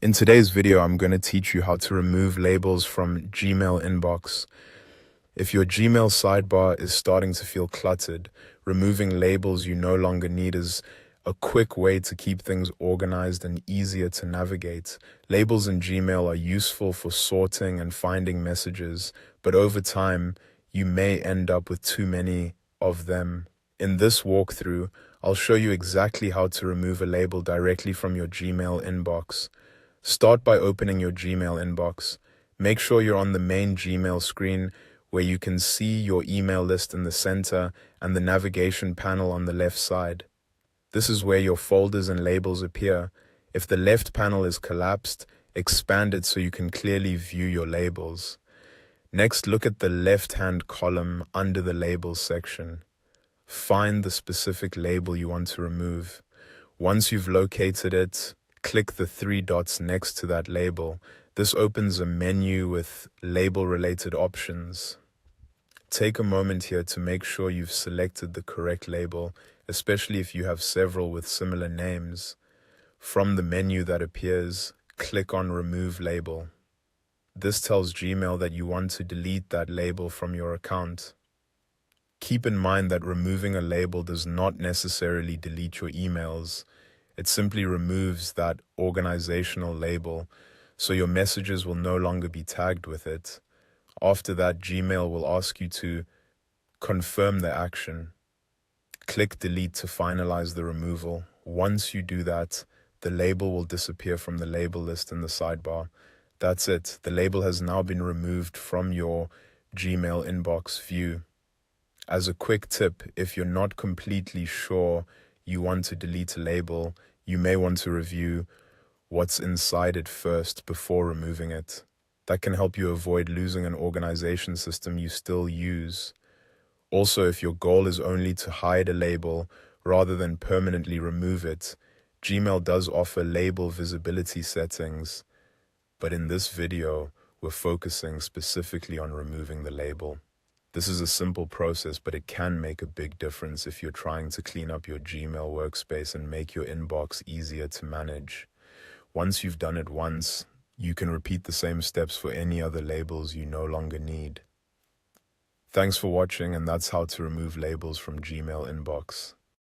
In today's video, I'm going to teach you how to remove labels from Gmail inbox. If your Gmail sidebar is starting to feel cluttered, removing labels you no longer need is a quick way to keep things organized and easier to navigate. Labels in Gmail are useful for sorting and finding messages, but over time, you may end up with too many of them. In this walkthrough, I'll show you exactly how to remove a label directly from your Gmail inbox. Start by opening your Gmail inbox. Make sure you're on the main Gmail screen where you can see your email list in the center and the navigation panel on the left side. This is where your folders and labels appear. If the left panel is collapsed, expand it so you can clearly view your labels. Next, look at the left-hand column under the labels section. Find the specific label you want to remove. Once you've located it, click the three dots next to that label. This opens a menu with label-related options. Take a moment here to make sure you've selected the correct label, especially if you have several with similar names. From the menu that appears, click on Remove Label. This tells Gmail that you want to delete that label from your account. Keep in mind that removing a label does not necessarily delete your emails. It simply removes that organizational label, so your messages will no longer be tagged with it. After that, Gmail will ask you to confirm the action. Click Delete to finalize the removal. Once you do that, the label will disappear from the label list in the sidebar. That's it. The label has now been removed from your Gmail inbox view. As a quick tip, if you're not completely sure you want to delete a label, you may want to review what's inside it first before removing it. That can help you avoid losing an organization system you still use. Also, if your goal is only to hide a label rather than permanently remove it, Gmail does offer label visibility settings. But in this video, we're focusing specifically on removing the label. This is a simple process, but it can make a big difference if you're trying to clean up your Gmail workspace and make your inbox easier to manage. Once you've done it once, you can repeat the same steps for any other labels you no longer need. Thanks for watching, and that's how to remove labels from Gmail inbox.